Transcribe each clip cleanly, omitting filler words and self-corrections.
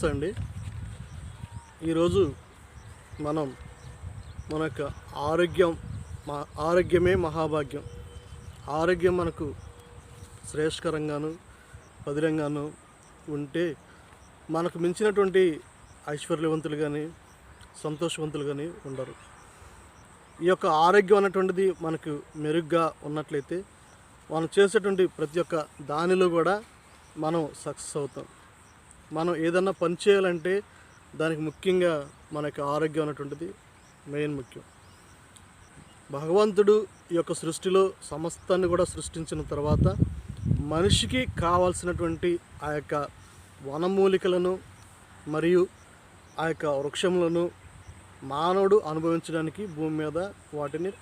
నమస్తే అండి. ఈరోజు మనం మన యొక్క ఆరోగ్యమే మహాభాగ్యం. ఆరోగ్యం మనకు శ్రేష్కరంగాను పదిలంగాను ఉంటే మనకు మించినటువంటి ఐశ్వర్యవంతులు కానీ సంతోషవంతులు కానీ ఉండరు. ఈ యొక్క ఆరోగ్యం అన్నటువంటిది మనకు మెరుగ్గా ఉన్నట్లయితే మనం చేసేటువంటి ప్రతి ఒక్క దానిలో కూడా మనం సక్సెస్ అవుతాం. మనం ఏదన్నా పని చేయాలంటే దానికి ముఖ్యంగా మనకి ఆరోగ్యం అనేటువంటిది మెయిన్ ముఖ్యం. భగవంతుడు ఈ యొక్క సృష్టిలో సమస్తాన్ని కూడా సృష్టించిన తర్వాత మనిషికి కావాల్సినటువంటి ఆ యొక్క వనమూలికలను మరియు ఆ యొక్క వృక్షములను మానవుడు అనుభవించడానికి భూమి మీద వాటిని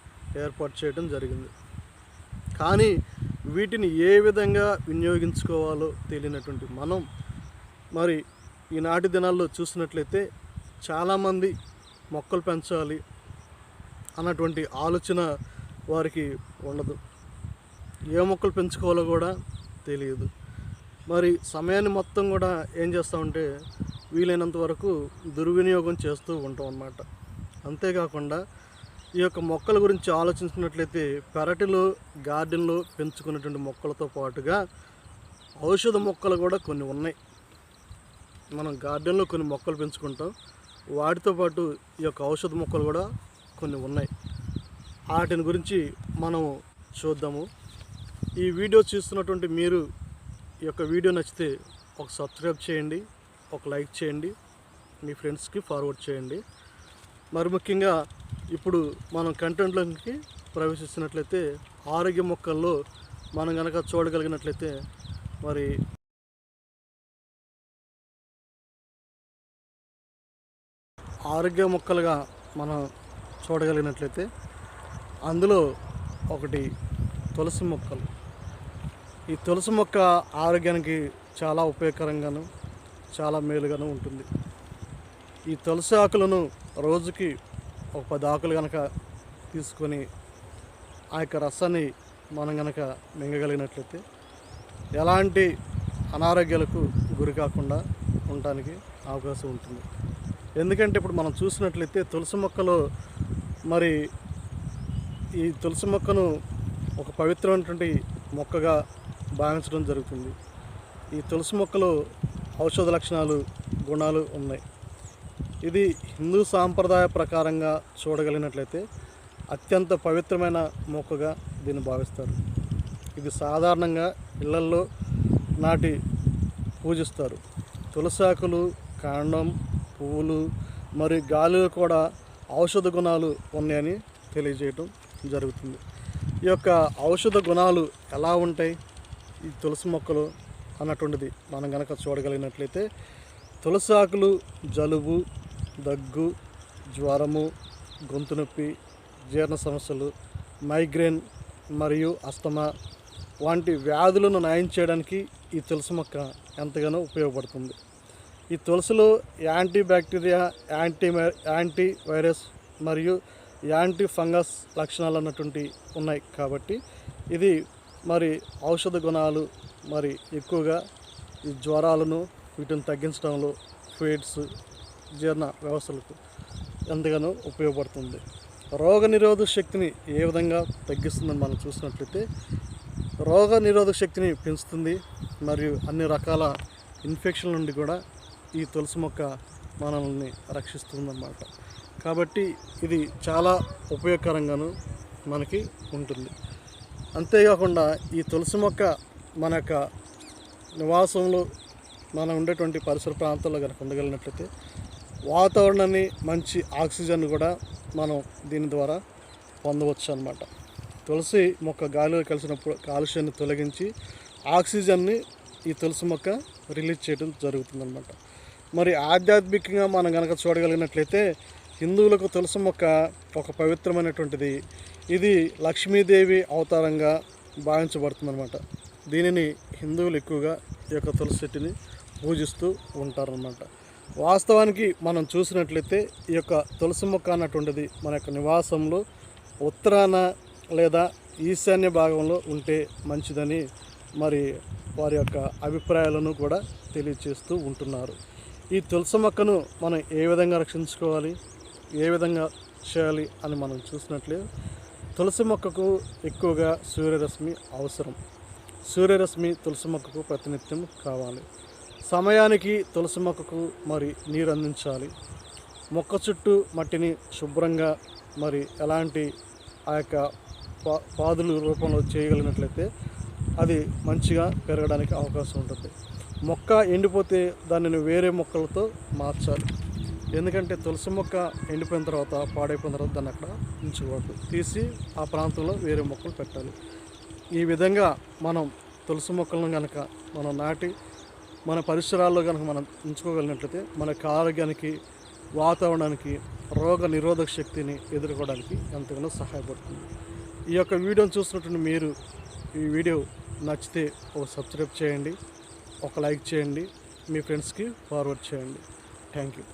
ఏర్పాటు చేయడం జరిగింది. కానీ వీటిని ఏ విధంగా వినియోగించుకోవాలో తెలియనటువంటి మనం మరి ఈనాటి దినాల్లో చూసినట్లయితే చాలామంది మొక్కలు పెంచాలి అన్నటువంటి ఆలోచన వారికి ఉండదు. ఏ మొక్కలు పెంచుకోవాలో కూడా తెలియదు. మరి సమయాన్ని మొత్తం కూడా ఏం చేస్తామంటే వీలైనంత వరకు దుర్వినియోగం చేస్తూ ఉంటాం అన్నమాట. అంతేకాకుండా ఈ యొక్క మొక్కల గురించి ఆలోచించినట్లయితే పెరటిలో గార్డెన్లో పెంచుకునేటువంటి మొక్కలతో పాటుగా ఔషధ మొక్కలు కూడా కొన్ని ఉన్నాయి. మనం గార్డెన్లో కొన్ని మొక్కలు పెంచుకుంటాం, వాటితో పాటు ఈ యొక్క ఔషధ మొక్కలు కూడా కొన్ని ఉన్నాయి. వాటిని గురించి మనం చూద్దాము. ఈ వీడియో చూస్తున్నటువంటి మీరు ఈ యొక్క వీడియో నచ్చితే ఒక సబ్స్క్రైబ్ చేయండి, ఒక లైక్ చేయండి, మీ ఫ్రెండ్స్కి ఫార్వర్డ్ చేయండి. మరి ముఖ్యంగా ఇప్పుడు మనం కంటెంట్లోకి ప్రవేశిస్తున్నట్లయితే ఆరోగ్య మొక్కల్లో మనం కనుక చూడగలిగినట్లయితే మరి ఆరోగ్య మొక్కలుగా మనం చూడగలిగినట్లయితే అందులో ఒకటి తులసి మొక్కలు. ఈ తులసి మొక్క ఆరోగ్యానికి చాలా ఉపయోగకరంగాను చాలా మేలుగాను ఉంటుంది. ఈ తులసి ఆకులను రోజుకి ఒక 10 ఆకులు కనుక తీసుకొని ఆ యొక్క రసాన్ని మనం కనుక మింగగలిగినట్లయితే ఎలాంటి అనారోగ్యాలకు గురి కాకుండా ఉండటానికి అవకాశం ఉంటుంది. ఎందుకంటే ఇప్పుడు మనం చూసినట్లయితే తులసి మొక్కలో మరి ఈ తులసి మొక్కను ఒక పవిత్రమైనటువంటి మొక్కగా భావించడం జరుగుతుంది. ఈ తులసి మొక్కలో ఔషధ లక్షణాలు గుణాలు ఉన్నాయి. ఇది హిందూ సాంప్రదాయ ప్రకారంగా చూడగలిగినట్లయితే అత్యంత పవిత్రమైన మొక్కగా దీన్ని భావిస్తారు. ఇది సాధారణంగా ఇళ్లల్లో నాటి పూజిస్తారు. తులసి ఆకులు, కాండం, పువ్వులు మరియు గాలిలో కూడా ఔషధ గుణాలు ఉన్నాయని తెలియజేయటం జరుగుతుంది. ఈ యొక్క ఔషధ గుణాలు ఎలా ఉంటాయి ఈ తులసి మొక్కలు అన్నటువంటిది మనం కనుక చూడగలిగినట్లయితే తులసి ఆకులు జలుబు, దగ్గు, జ్వరము, గొంతు నొప్పి, జీర్ణ సమస్యలు, మైగ్రేన్ మరియు అస్తమా వంటి వ్యాధులను నయం చేయడానికి ఈ తులసి మొక్క ఎంతగానో ఉపయోగపడుతుంది. ఈ తులసిలో యాంటీ బ్యాక్టీరియా, యాంటీ వైరస్ మరియు యాంటీ ఫంగస్ లక్షణాలు అన్నటువంటి ఉన్నాయి. కాబట్టి ఇది మరి ఔషధ గుణాలు మరి ఎక్కువగా ఈ జ్వరాలను వీటిని తగ్గించడంలో ఫీడ్స్ జీర్ణ వ్యవస్థలకు ఎంతగానో ఉపయోగపడుతుంది. రోగ నిరోధక శక్తిని ఏ విధంగా తగ్గిస్తుందని మనం చూసినట్లయితే రోగ నిరోధక శక్తిని పెంచుతుంది మరియు అన్ని రకాల ఇన్ఫెక్షన్ల నుండి కూడా ఈ తులసి మొక్క మనల్ని రక్షిస్తుందన్నమాట. కాబట్టి ఇది చాలా ఉపయోగకరంగాను మనకి ఉంటుంది. అంతేకాకుండా ఈ తులసి మొక్క మన యొక్క నివాసంలో మనం ఉండేటువంటి పరిసర ప్రాంతాల్లో కనుక ఉండగలిగినట్లయితే వాతావరణాన్ని మంచి ఆక్సిజన్ కూడా మనం దీని ద్వారా పొందవచ్చు అన్నమాట. తులసి మొక్క గాలిలో కలిసినప్పుడు కాలుష్యాన్ని తొలగించి ఆక్సిజన్ని ఈ తులసి మొక్క రిలీజ్ చేయడం జరుగుతుందన్నమాట. మరి ఆధ్యాత్మికంగా మనం కనుక చూడగలిగినట్లయితే హిందువులకు తులసి మొక్క ఒక పవిత్రమైనటువంటిది. ఇది లక్ష్మీదేవి అవతారంగా భావించబడుతుందన్నమాట. దీనిని హిందువులు ఎక్కువగా ఈ యొక్క తులసి చెట్టుని పూజిస్తూ ఉంటారన్నమాట. వాస్తవానికి మనం చూసినట్లయితే ఈ యొక్క తులసి మొక్క అన్నటువంటిది మన యొక్క నివాసంలో ఉత్తరాన లేదా ఈశాన్య భాగంలో ఉంటే మంచిదని మరి వారి యొక్క అభిప్రాయాలను కూడా తెలియజేస్తూ ఉంటున్నారు. ఈ తులసి మొక్కను మనం ఏ విధంగా రక్షించుకోవాలి, ఏ విధంగా చేయాలి అని మనం చూసినట్లే తులసి మొక్కకు ఎక్కువగా సూర్యరశ్మి అవసరం. సూర్యరశ్మి తులసి మొక్కకు ప్రతినిత్యం కావాలి. సమయానికి తులసి మొక్కకు మరి నీరు అందించాలి. మొక్క చుట్టూ మట్టిని శుభ్రంగా మరి ఎలాంటి ఆ యొక్క పాదుల రూపంలో చేయగలిగినట్లయితే అది మంచిగా పెరగడానికి అవకాశం ఉంటుంది. మొక్క ఎండిపోతే దానిని వేరే మొక్కలతో మార్చాలి. ఎందుకంటే తులసి మొక్క ఎండిపోయిన తర్వాత, పాడైపోయిన తర్వాత దాన్ని అక్కడ ఉంచకూడదు, తీసి ఆ ప్రాంతంలో వేరే మొక్కలు పెట్టాలి. ఈ విధంగా మనం తులసి మొక్కలను కనుక మనం నాటి మన పరిసరాల్లో కనుక మనం ఉంచుకోగలిగినట్లయితే మనకి ఆరోగ్యానికి, వాతావరణానికి, రోగ నిరోధక శక్తిని ఎదుర్కోవడానికి ఎంతగానో సహాయపడుతుంది. ఈ యొక్క వీడియోని చూసినటువంటి మీరు ఈ వీడియో నచ్చితే ఒక సబ్స్క్రైబ్ చేయండి, ఒక లైక్ చేయండి, మీ ఫ్రెండ్స్కి ఫార్వర్డ్ చేయండి. Thank you.